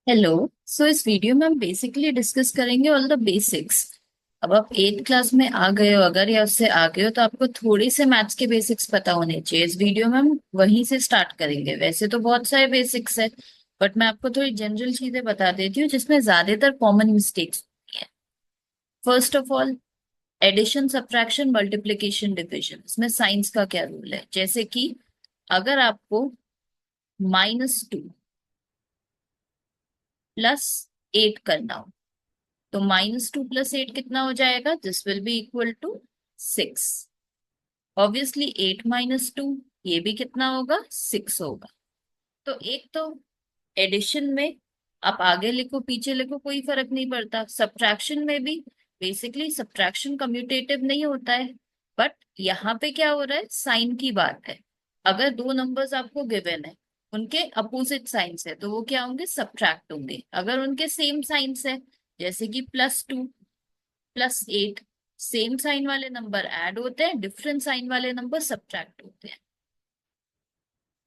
Hello. इस video में हम बेसिकली डिस्कस करेंगे ऑल द बेसिक्स। अब आप एट्थ क्लास में आ गए हो अगर या उससे आ गए हो तो आपको थोड़ी से मैथ्स के बेसिक्स पता होने चाहिए। इस वीडियो में हम वहीं से स्टार्ट करेंगे। वैसे तो बहुत सारे बेसिक्स है, बट मैं आपको थोड़ी जनरल चीजें बता देती हूँ जिसमें ज्यादातर कॉमन मिस्टेक्स होती है। First of all, addition subtraction multiplication division, इसमें साइंस का क्या रूल है। जैसे कि अगर आपको -2 प्लस 8 करना हो तो -2 + 8 कितना हो जाएगा? This will be equal to 6। Obviously 8 - 2, ये भी कितना होगा? 6 होगा। तो एक तो एडिशन में आप आगे लिखो पीछे लिखो कोई फर्क नहीं पड़ता। सब्ट्रैक्शन में भी बेसिकली सब्ट्रैक्शन कम्यूटेटिव नहीं होता है, बट यहाँ पे क्या हो रहा है, साइन की बात है। अगर दो नंबर्स आपको गिवन है, उनके अपोजिट साइंस है, तो वो क्या होंगे? सब्ट्रैक्ट होंगे। अगर उनके सेम साइंस है, जैसे कि +2 +8, सेम साइन वाले नंबर ऐड होते हैं, डिफरेंट साइन वाले नंबर सब्ट्रैक्ट होते हैं।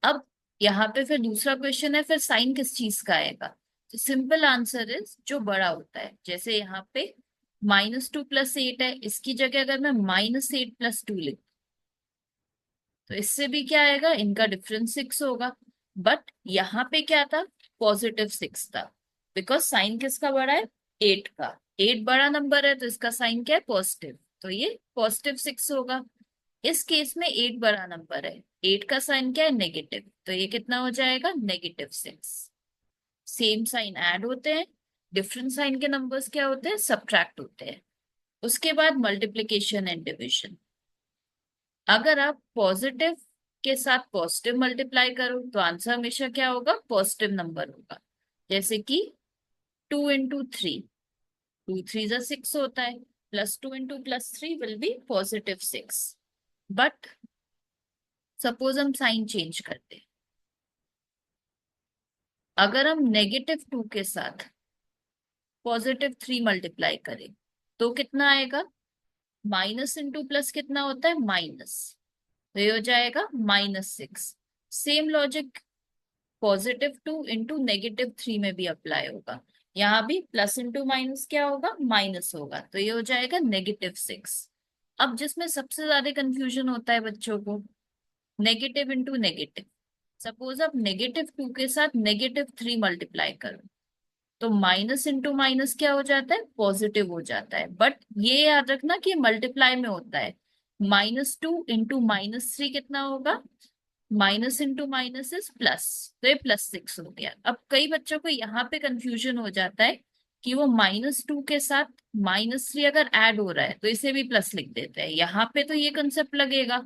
अब यहाँ पे फिर दूसरा क्वेश्चन है, फिर साइन किस चीज का आएगा? तो सिंपल आंसर इज जो बड़ा होता है। जैसे यहाँ पे -2 + 8 है, इसकी जगह अगर मैं -8 + 2 लिख, तो इससे भी क्या आएगा? इनका डिफरेंस 6 होगा। बट यहाँ पे क्या था? +6 था, बिकॉज साइन किसका बड़ा है? 8 का। 8 बड़ा नंबर है तो इसका साइन क्या है? पॉजिटिव, तो ये +6 होगा। इस केस में 8 बड़ा नंबर है, 8 का साइन क्या है? नेगेटिव, तो ये कितना हो जाएगा? -6। सेम साइन ऐड होते हैं, डिफरेंट साइन के नंबर्स क्या होते हैं? सब्ट्रैक्ट होते हैं। उसके बाद मल्टीप्लीकेशन एंड डिविजन। अगर आप पॉजिटिव के साथ पॉजिटिव मल्टीप्लाई करो तो आंसर हमेशा क्या होगा? पॉजिटिव नंबर होगा। जैसे कि 2 × 3, 2 × 3 = 6 होता है, +2 × +3 विल बी +6। बट सपोज हम साइन चेंज करते हैं, अगर हम -2 के साथ +3 मल्टीप्लाई करें तो कितना आएगा? माइनस इंटू प्लस कितना होता है? माइनस, तो ये हो जाएगा -6। सेम लॉजिक +2 × -3 में भी अप्लाई होगा। यहाँ भी प्लस इंटू माइनस क्या होगा? माइनस होगा, तो ये हो जाएगा -6। अब जिसमें सबसे ज्यादा कंफ्यूजन होता है बच्चों को, नेगेटिव इंटू नेगेटिव। सपोज आप -2 के साथ -3 मल्टीप्लाई करो तो माइनस इंटू माइनस क्या हो जाता है? पॉजिटिव हो जाता है। बट ये याद रखना कि मल्टीप्लाई में होता है। -2 × -3 कितना होगा? Minus into minus is plus, तो ये +6 हो गया। अब कई बच्चों को यहाँ पे कंफ्यूजन हो जाता है कि वो -2 के साथ -3 अगर ऐड हो रहा है तो इसे भी प्लस लिख देते हैं। यहाँ पे तो ये कंसेप्ट लगेगा,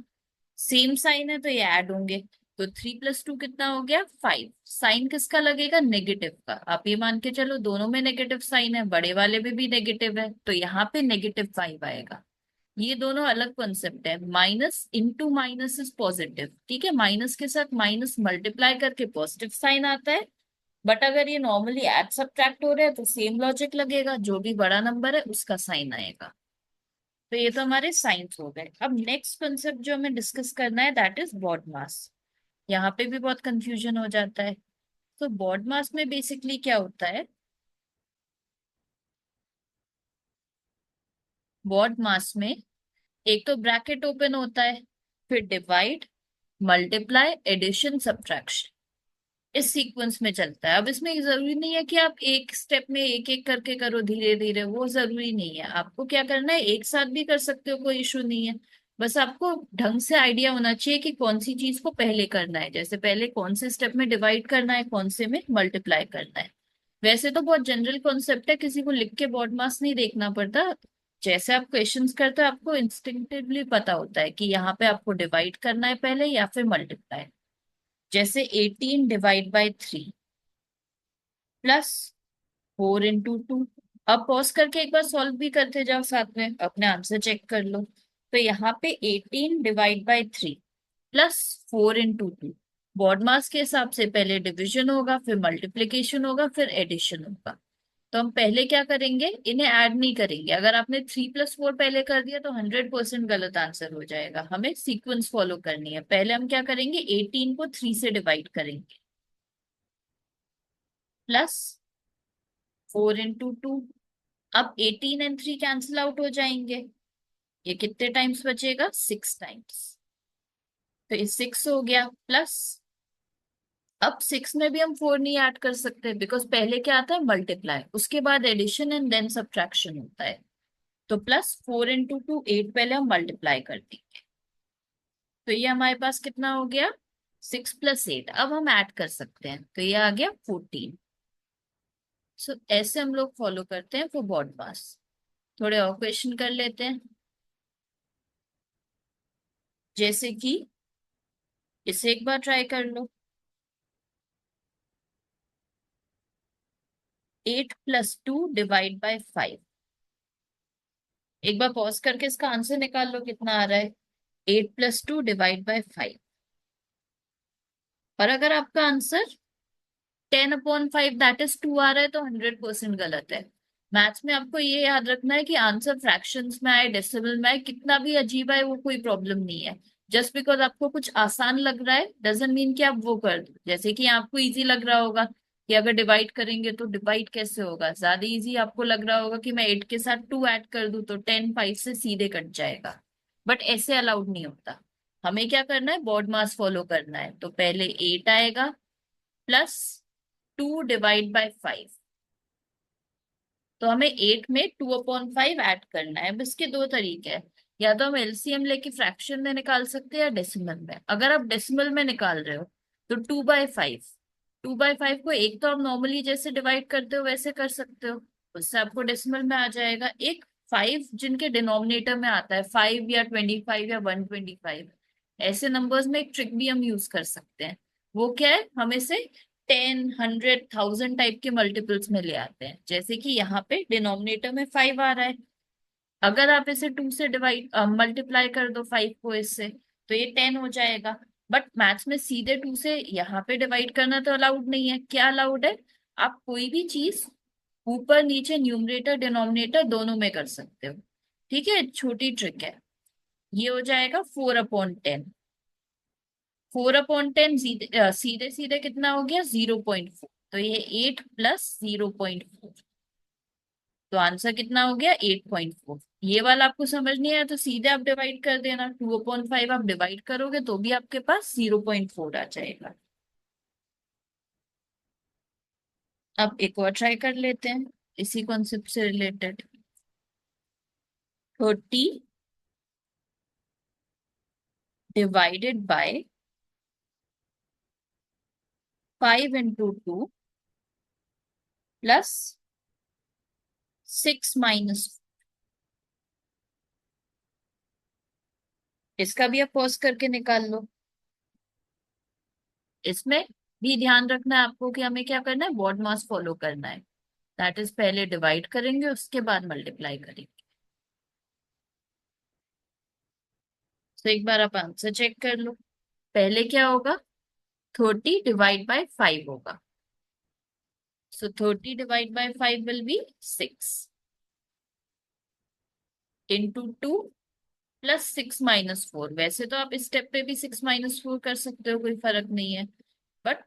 सेम साइन है तो ये ऐड होंगे। तो 3 + 2 कितना हो गया? 5। साइन किसका लगेगा? नेगेटिव का। आप ये मान के चलो दोनों में नेगेटिव साइन है, बड़े वाले में भी नेगेटिव है, तो यहाँ पे -5 आएगा। ये दोनों अलग कॉन्सेप्ट है। Minus into minus is positive, ठीक है, माइनस के साथ माइनस मल्टीप्लाई करके पॉजिटिव साइन आता है। बट अगर ये नॉर्मली ऐड सब्ट्रैक्ट हो रहे हैं तो सेम लॉजिक लगेगा, जो भी बड़ा नंबर है उसका साइन आएगा। तो ये तो हमारे साइंस हो गए। अब नेक्स्ट कंसेप्ट जो हमें डिस्कस करना है दैट इज बॉड मास। यहाँ पे भी बहुत कंफ्यूजन हो जाता है। तो बॉड मास में बेसिकली क्या होता है? बॉड मास में एक तो ब्रैकेट ओपन होता है, फिर डिवाइड, मल्टीप्लाई, एडिशन, सब्ट्रैक्शन, इस सीक्वेंस में चलता है। अब इसमें जरूरी नहीं है कि आप एक स्टेप में एक एक करके करो, धीरे धीरे, वो जरूरी नहीं है। आपको क्या करना है, एक साथ भी कर सकते हो, कोई इशू नहीं है। बस आपको ढंग से आइडिया होना चाहिए कि कौन सी चीज को पहले करना है, जैसे पहले कौन से स्टेप में डिवाइड करना है, कौन से में मल्टीप्लाई करना है। वैसे तो बहुत जनरल कॉन्सेप्ट है, किसी को लिख के बॉड मास नहीं देखना पड़ता। जैसे आप क्वेश्चंस करते हो आपको इंस्टिंक्टिवली पता होता है कि यहाँ पे आपको डिवाइड करना है पहले या फिर मल्टीप्लाई। जैसे 18/3 +4 × 2। अब पॉज करके एक बार सॉल्व भी करते जाओ, साथ में अपने आंसर चेक कर लो। तो यहाँ पे 18/3 +4 × 2, बॉड मास के हिसाब से पहले डिवीजन होगा, फिर मल्टीप्लीकेशन होगा, फिर एडिशन होगा। तो हम पहले क्या करेंगे, इन्हें ऐड नहीं करेंगे। अगर आपने 3 + 4 पहले कर दिया तो 100% गलत आंसर हो जाएगा। हमें सीक्वेंस फॉलो करनी है। पहले हम क्या करेंगे, 18 को 3 से डिवाइड करेंगे, प्लस 4 into 2। अब 18 और 3 कैंसिल आउट हो जाएंगे। ये कितने टाइम्स बचेगा? 6 टाइम्स। तो ये 6 हो गया प्लस। अब 6 में भी हम 4 नहीं ऐड कर सकते, बिकॉज पहले क्या आता है? मल्टीप्लाई, उसके बाद एडिशन एंड देन सब्ट्रैक्शन होता है। तो +4 into 2 8, पहले हम मल्टीप्लाई कर देंगे। तो ये हमारे पास कितना हो गया? 6 + 8। अब हम ऐड कर सकते हैं, तो ये आ गया 14। सो ऐसे हम लोग फॉलो करते हैं फॉर बॉड मास। थोड़े और क्वेश्चन कर लेते हैं, जैसे कि इसे एक बार ट्राई कर लो। 8 + 2 ÷ 5। एक बार पॉज करके इसका आंसर निकाल लो, कितना आ रहा है? 8 + 2 ÷ 5। और अगर आपका आंसर 10/5 दैट इज 2 आ रहा है, तो 100% गलत है। मैथ्स में आपको ये याद रखना है कि आंसर फ्रैक्शंस में आए, डेसिमल में आए, कितना भी अजीब आए, वो कोई प्रॉब्लम नहीं है। जस्ट बिकॉज आपको कुछ आसान लग रहा है डजंट मीन कि आप वो कर दो। जैसे कि आपको इजी लग रहा होगा कि अगर डिवाइड करेंगे तो डिवाइड कैसे होगा, ज्यादा इजी आपको लग रहा होगा कि मैं 8 के साथ 2 ऐड कर दूं तो 10 5 से सीधे कट जाएगा। बट ऐसे अलाउड नहीं होता। हमें क्या करना है? बॉड मास फॉलो करना है। तो पहले 8 आएगा +2 ÷ 5। तो हमें 8 में 2/5 ऐड करना है। अब इसके दो तरीके हैं, या तो हम एलसीएम लेके फ्रैक्शन में निकाल सकते हैं या डेसिमल में। अगर आप डेसिमल में निकाल रहे हो तो 2/5, 2/5 को एक तो आप नॉर्मली जैसे डिवाइड करते हो वैसे कर सकते हो, उससे आपको डेसिमल में आ जाएगा। एक 5 जिनके डिनोमिनेटर में आता है, 5 या 25 या 125, ऐसे नंबर्स में एक ट्रिक भी हम यूज कर सकते हैं। वो क्या है? हमें से 10 100 1000 टाइप के मल्टीपल्स में ले आते हैं। जैसे कि यहाँ पे डिनोमिनेटर में 5 आ रहा है, अगर आप इसे 2 से डिवाइड मल्टीप्लाई कर दो 5 को इससे, तो ये 10 हो जाएगा। बट मैथ्स में सीधे 2 से यहाँ पे डिवाइड करना तो अलाउड नहीं है। क्या अलाउड है? आप कोई भी चीज ऊपर नीचे न्यूमरेटर डिनोमिनेटर दोनों में कर सकते हो। ठीक है, छोटी ट्रिक है। ये हो जाएगा 4/10। 4/10 सीधे सीधे कितना हो गया? 0.4। तो ये 8 + 0.4। तो आंसर कितना हो गया? 8.4। ये वाला आपको समझ नहीं आया तो सीधे आप डिवाइड कर देना। 2/5 आप डिवाइड करोगे तो भी आपके पास 0.4 आ जाएगा। अब एक और ट्राई कर लेते हैं इसी कॉन्सेप्ट से रिलेटेड। 30 ÷ 5 into 2 +6 - इसका भी आप पॉज करके निकाल लो। इसमें भी ध्यान रखना है आपको कि हमें क्या करना है? बॉड मास फॉलो करना है। दैट इज पहले डिवाइड करेंगे उसके बाद मल्टीप्लाई करेंगे। तो एक बार आप आंसर चेक कर लो। पहले क्या होगा? 30 ÷ 5 होगा। सो 30 ÷ 5 विल बी 6 × 2 +6 - 4। वैसे तो आप इस स्टेप पे भी 6 - 4 कर सकते हो, कोई फर्क नहीं है। बट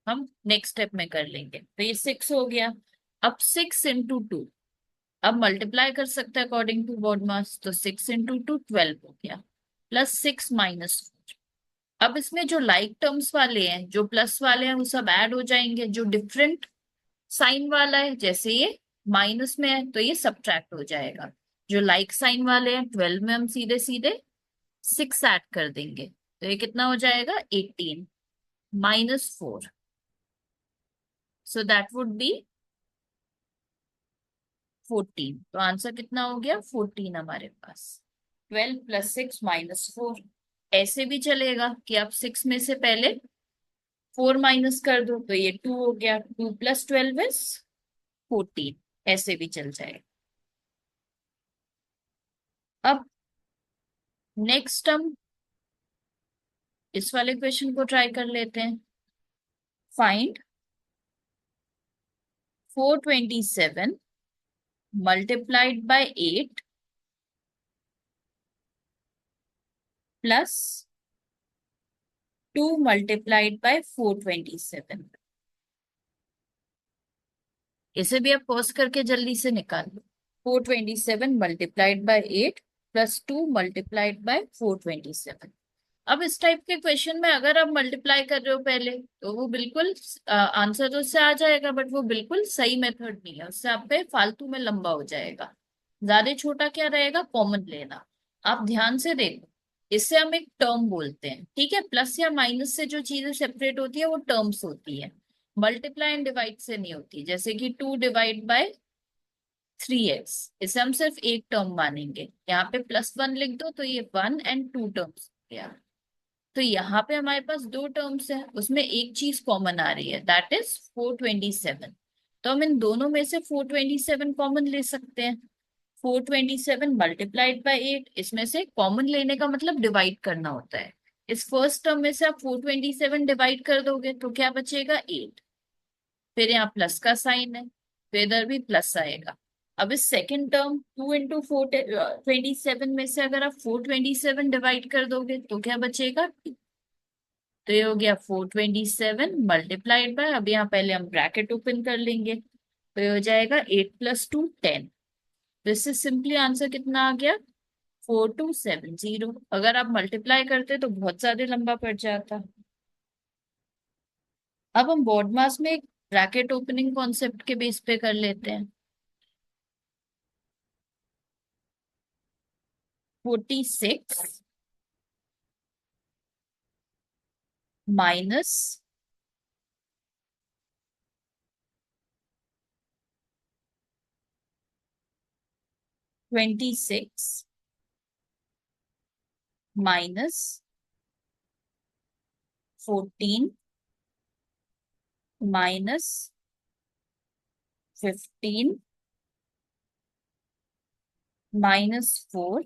हम नेक्स्ट स्टेप में कर लेंगे। तो ये 6 हो गया। अब 6 × 2, अब मल्टीप्लाई कर सकते हैं अकॉर्डिंग टू बॉड मास। तो 6 × 2 12 हो गया +6 - 4। अब इसमें जो लाइक टर्म्स वाले हैं, जो प्लस वाले हैं, वो सब ऐड हो जाएंगे। जो डिफरेंट साइन वाला है, जैसे ये माइनस में है तो ये सब्ट्रैक्ट हो जाएगा। जो लाइक साइन वाले हैं 12 में हम सीधे सीधे 6 ऐड कर देंगे। तो ये कितना हो जाएगा? 18 -4। So that would be 14। तो आंसर कितना हो गया? 14 हमारे पास। 12 + 6 - 4। ऐसे भी चलेगा कि आप 6 में से पहले 4 माइनस कर दो, तो ये 2 हो गया। 2 + 12 = 14। ऐसे भी चल जाएगा। अब नेक्स्ट हम इस वाले क्वेश्चन को ट्राई कर लेते हैं। फाइंड 427 × 8 + 2 × 427। इसे भी आप पॉज करके जल्दी से निकाल लो। 427 multiplied by 8 plus 2 multiplied by 427। अब इस टाइप के क्वेश्चन में अगर आप मल्टीप्लाई कर रहे हो पहले, तो वो बिल्कुल आंसर तो उससे आ जाएगा, बट वो बिल्कुल सही मेथड नहीं है, उससे आप पे फालतू में लंबा हो जाएगा। ज्यादा छोटा क्या रहेगा, कॉमन लेना। आप ध्यान से देखो, इससे हम एक टर्म बोलते हैं, ठीक है। प्लस या माइनस से जो चीजें सेपरेट होती है वो टर्म्स होती है, मल्टीप्लाई एंड डिवाइड से नहीं होती। जैसे कि 2 डिवाइड बाय 3x, इसे हम सिर्फ एक टर्म मानेंगे। यहाँ पे +1 लिख दो तो ये 1 और 2 टर्म्स हो गया। तो यहाँ पे हमारे पास दो टर्म्स है, उसमें एक चीज कॉमन आ रही है, दैट इज 427। तो हम इन दोनों में से 427 कॉमन ले सकते हैं। 427 मल्टीप्लाइड बाय 8, इसमें से कॉमन लेने का मतलब डिवाइड करना होता है। इस फर्स्ट टर्म में से आप 427 डिवाइड कर दोगे तो क्या बचेगा, 8। फिर यहाँ प्लस का साइन है, तो इधर भी प्लस आएगा। अब इस सेकंड टर्म 2 into 427 में से अगर आप 427 डिवाइड कर दोगे तो क्या बचेगा, तो ये हो गया 427 मल्टीप्लाइड बाय, अब यहाँ पहले हम ब्रैकेट ओपन कर लेंगे, तो ये हो जाएगा 8 + 2 10। तो इससे सिंपली आंसर कितना आ गया, 4270। अगर आप मल्टीप्लाई करते तो बहुत ज्यादा लंबा पड़ जाता। अब हम बोर्ड मास में एक ब्रैकेट ओपनिंग कॉन्सेप्ट के बेस पे कर लेते हैं। 46 minus 26 minus 14 minus 15 -4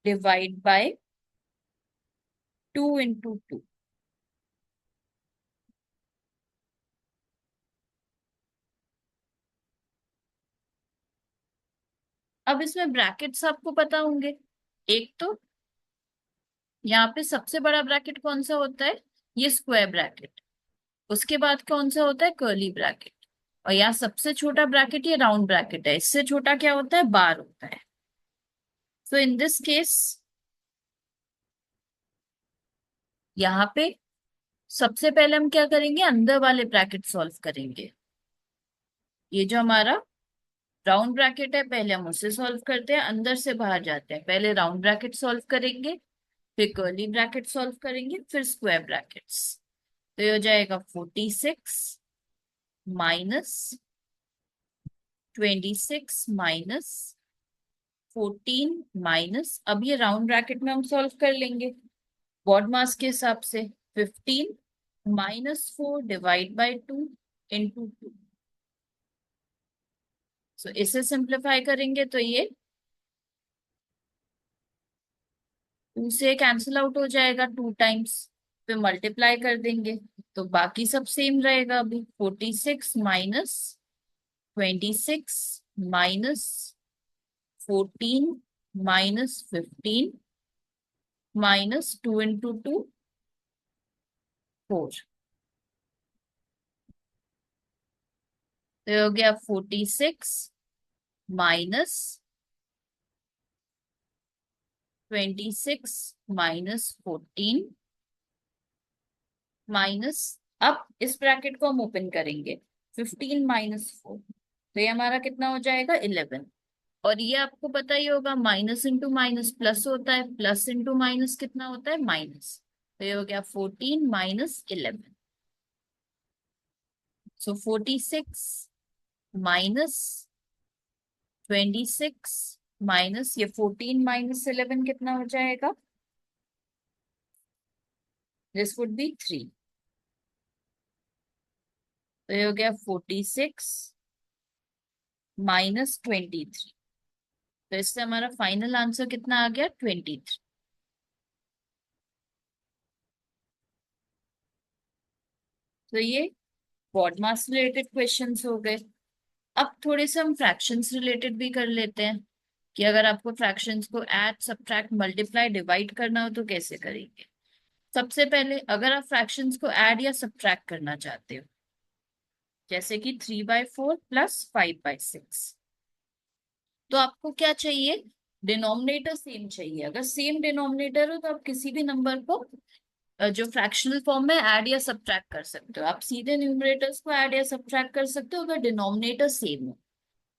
divide by 2 into 2। अब इसमें ब्रैकेट्स आपको पता होंगे। एक तो यहाँ पे सबसे बड़ा ब्रैकेट कौन सा होता है, ये स्क्वायर ब्रैकेट। उसके बाद कौन सा होता है, कर्ली ब्रैकेट। और यहाँ सबसे छोटा ब्रैकेट ये राउंड ब्रैकेट है, इससे छोटा क्या होता है, बार होता है। सो इन दिस केस यहाँ पे सबसे पहले हम क्या करेंगे, अंदर वाले ब्रैकेट सॉल्व करेंगे। ये जो हमारा राउंड ब्रैकेट है, पहले हम उसे सॉल्व करते हैं, अंदर से बाहर जाते हैं। पहले राउंड ब्रैकेट सॉल्व करेंगे, फिर कर्ली ब्रैकेट सॉल्व करेंगे, फिर स्क्वायर ब्रैकेट्स। तो ये हो जाएगा 46 -26 - 14 अब ये राउंड ब्रैकेट में हम सॉल्व कर लेंगे बॉड मास के हिसाब से। 15 -4 डिवाइड बाय 2 into 2। सो इसे सिंप्लीफाई करेंगे तो ये 2 से कैंसिल आउट हो जाएगा 2 टाइम्स। फिर मल्टीप्लाई कर देंगे तो बाकी सब सेम रहेगा। अभी 46 -26 -14 -15 -2 into 2 4। तो ये हो गया 46 -26 -14 माइनस, अब इस ब्रैकेट को हम ओपन करेंगे, 15 -4। तो ये हमारा कितना हो जाएगा, 11। और ये आपको पता ही होगा, माइनस इंटू माइनस प्लस होता है, प्लस इंटू माइनस कितना होता है, माइनस। तो ये हो गया 14 -11। सो 46 -26 माइनस ये 14 -11 कितना हो जाएगा, दिस वुड बी 3। तो ये हो गया 46 -23। तो इससे हमारा फाइनल आंसर कितना आ गया, 23। तो ये बॉड मास रिलेटेड क्वेश्चंस हो गए। अब थोड़े से हम फ्रैक्शंस रिलेटेड भी कर लेते हैं, कि अगर आपको फ्रैक्शंस को ऐड सब्ट्रैक्ट मल्टीप्लाई डिवाइड करना हो तो कैसे करेंगे। सबसे पहले अगर आप फ्रैक्शंस को ऐड या सब्ट्रैक्ट करना चाहते हो, जैसे कि 3/4 प्लस 5/6। तो आपको क्या चाहिए, डिनोमिनेटर सेम चाहिए। अगर सेम डिनोमिनेटर हो तो आप किसी भी नंबर को जो फ्रैक्शनल फॉर्म में ऐड या सब्ट्रैक्ट कर सकते हो। आप सीधे न्यूमरेटर्स को ऐड या सब्ट्रैक्ट कर सकते हो अगर डिनोमिनेटर सेम हो।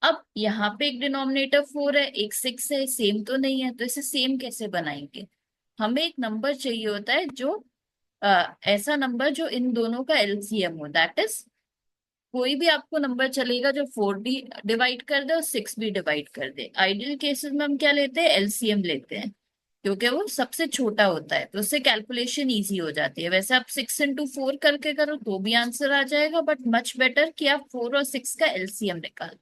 अब यहाँ पे एक डिनोमिनेटर 4 है, एक 6 है, सेम तो नहीं है, तो इसे सेम कैसे बनाएंगे। हमें एक नंबर चाहिए होता है जो ऐसा नंबर जो इन दोनों का एलसीएम हो, दैट इज कोई भी आपको नंबर चलेगा जो 4 भी डिवाइड कर दे और 6 भी डिवाइड कर दे। आइडियल केसेस में हम क्या लेते हैं, एलसीएम लेते हैं, क्योंकि वो सबसे छोटा होता है तो उससे कैलकुलेशन इजी हो जाती है। वैसे आप 6 into 4 करके करो तो भी आंसर आ जाएगा, बट मच बेटर कि आप 4 और 6 का एलसीएम निकाल।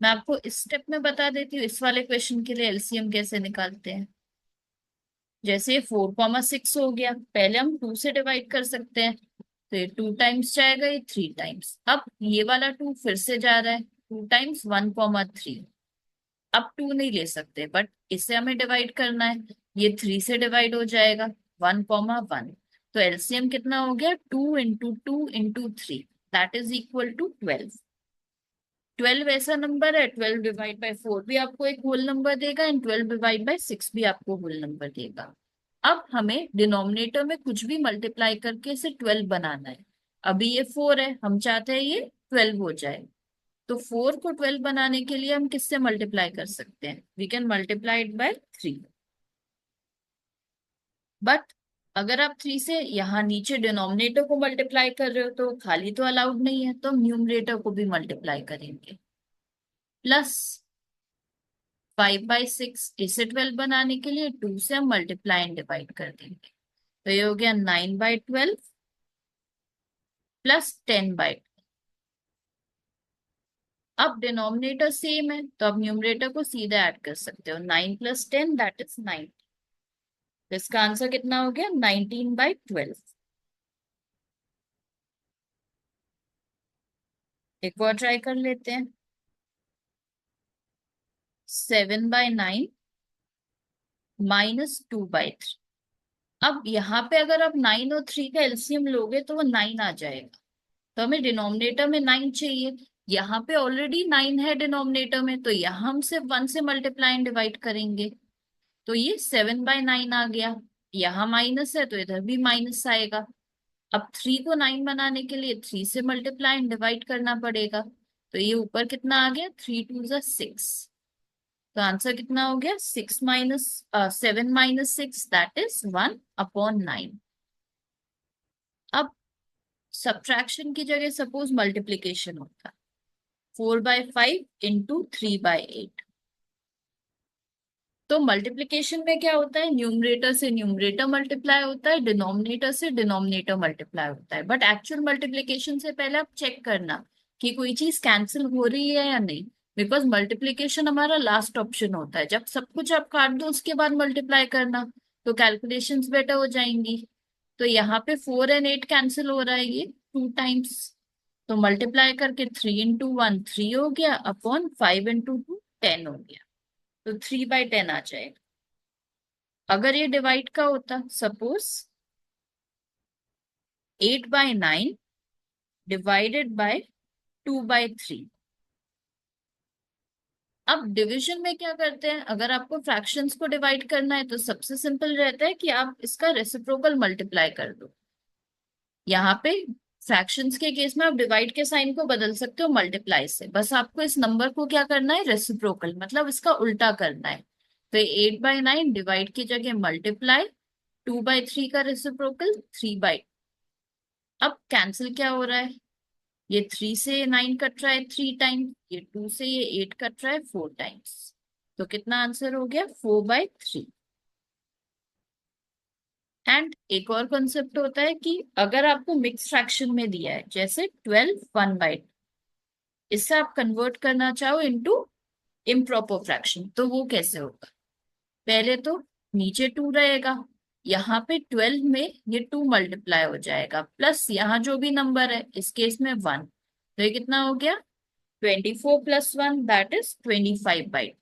मैं आपको इस स्टेप में बता देती हूँ इस वाले क्वेश्चन के लिए एलसीएम कैसे निकालते हैं। जैसे 4, 6 हो गया, पहले हम 2 से डिवाइड कर सकते हैं, तो ये 2 टाइम्स जाएगा, ये 3 टाइम्स। अब ये वाला 2 फिर से जा रहा है, 2 टाइम्स 1, 3। अब 2 नहीं ले सकते, बट इसे हमें डिवाइड करना है, ये 3 से डिवाइड हो जाएगा, 1, 1। तो एलसीएम कितना हो गया, 2 into 2 into 3, that is equal to 12। 12 ऐसा नंबर है, 12/4 भी आपको एक होल नंबर देगा एंड 12/6 भी आपको होल नंबर देगा। अब हमें डिनोमिनेटर में कुछ भी मल्टीप्लाई करके इसे 12 बनाना है। अभी ये 4 है, हम चाहते हैं ये 12 हो जाए। तो 4 को 12 बनाने के लिए हम किससे मल्टीप्लाई कर सकते हैं, we can multiply it by 3। But अगर आप 3 से यहाँ नीचे डिनोमिनेटर को मल्टीप्लाई कर रहे हो तो खाली तो अलाउड नहीं है, तो हम न्यूमरेटर को भी मल्टीप्लाई करेंगे। प्लस 5/6, इसे 12 बनाने के लिए 2 से हम मल्टीप्लाई एंड डिवाइड कर देंगे, तो ये हो गया 9/12 प्लस 10/। अब डिनोमिनेटर सेम है तो अब न्यूमरेटर को सीधा ऐड कर सकते हो, 9 + 10 दैट इज 9। तो इसका आंसर कितना हो गया, 19/12। एक और ट्राई कर लेते हैं, 7/9 -2/3। अब यहाँ पे अगर आप 9 और 3 का एलसीएम लोगे तो वो 9 आ जाएगा, तो हमें डिनोमिनेटर में 9 चाहिए। यहाँ पे ऑलरेडी 9 है डिनोमिनेटर में, तो यहाँ हम सिर्फ 1 से मल्टीप्लाई एंड डिवाइड करेंगे, तो ये 7/9 आ गया। यहाँ माइनस है तो इधर भी माइनस आएगा। अब 3 को 9 बनाने के लिए 3 से मल्टीप्लाई एंड डिवाइड करना पड़ेगा, तो ये ऊपर कितना आ गया, 3 × 2 = 6। तो आंसर कितना हो गया, 7 - 6 दैट इज 1/9। अब सब्ट्रैक्शन की जगह सपोज मल्टीप्लीकेशन होता, 4/5 × 3/8। तो मल्टीप्लिकेशन में क्या होता है, न्यूमरेटर से न्यूमरेटर मल्टीप्लाई होता है, डिनोमिनेटर से डिनोमिनेटर मल्टीप्लाई होता है। बट एक्चुअल मल्टीप्लिकेशन से पहले आप चेक करना कि कोई चीज कैंसिल हो रही है या नहीं, बिकॉज मल्टीप्लिकेशन हमारा लास्ट ऑप्शन होता है। जब सब कुछ आप काट दो उसके बाद मल्टीप्लाई करना, तो कैलकुलेशंस बेटर हो जाएंगी। तो यहाँ पे 4 और 8 कैंसिल हो रहा है, ये 2 टाइम्स, तो मल्टीप्लाई करके 3 × 1 3 हो गया, अपॉन 5 × 2 10 हो गया, तो 3/10 आ जाएगा। अगर ये डिवाइड का होता, सपोज 8/9 डिवाइडेड बाय 2/3। अब डिवीजन में क्या करते हैं, अगर आपको फ्रैक्शंस को डिवाइड करना है तो सबसे सिंपल रहता है कि आप इसका रेसिप्रोकल मल्टीप्लाई कर दो। यहाँ पे फ्रैक्शंस के केस में आप डिवाइड के साइन को बदल सकते हो मल्टीप्लाई से, बस आपको इस नंबर को क्या करना है, रेसिप्रोकल मतलब इसका उल्टा करना है। तो 8/9 डिवाइड की जगह मल्टीप्लाई, 2/3 का रेसिप्रोकल 3/। अब कैंसिल क्या हो रहा है, ये 3 से 9 कट रहा है 3 टाइम्स, ये 2 से ये 8 कट रहा है 4 टाइम्स, तो कितना आंसर हो गया, 4/3। एंड एक और कॉन्सेप्ट होता है कि अगर आपको मिक्स फ्रैक्शन में दिया है, जैसे 12 1/2, इससे आप कन्वर्ट करना चाहो इनटू इम्प्रॉपर फ्रैक्शन, तो वो कैसे होगा। पहले तो नीचे 2 रहेगा, यहाँ पे 12 में ये 2 मल्टीप्लाई हो जाएगा, प्लस यहाँ जो भी नंबर है इस केस में 1, तो ये कितना हो गया, 24 + 1 दैट इज 25/2।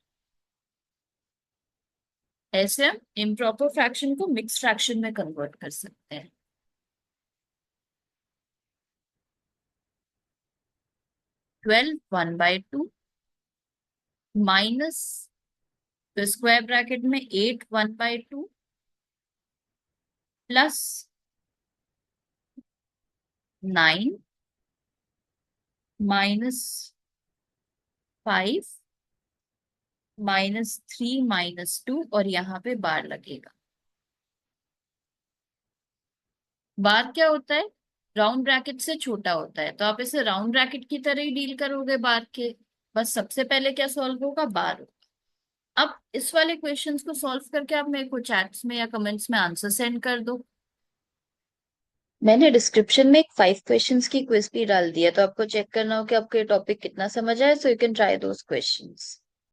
ऐसे हम इम्प्रॉपर फ्रैक्शन को मिक्स फ्रैक्शन में कन्वर्ट कर सकते हैं। 12 1/2 माइनस स्क्वायर ब्रैकेट में 8 1/2 प्लस 9 -5 -3 -2 और यहाँ पे बार लगेगा। बार क्या होता है? राउंड ब्रैकेट से छोटा होता है, तो आप इसे राउंड ब्रैकेट की तरह ही डील करोगे बार के। बस सबसे पहले क्या सॉल्व होगा? बार। अब इस वाले क्वेश्चंस को सॉल्व करके आप मेरे को चैट्स में या कमेंट्स में आंसर सेंड कर दो। मैंने डिस्क्रिप्शन में एक 5 क्वेश्चंस की क्विज भी डाल दिया, तो आपको चेक करना हो कि आपको ये टॉपिक कितना समझ आया, so you can try those questions.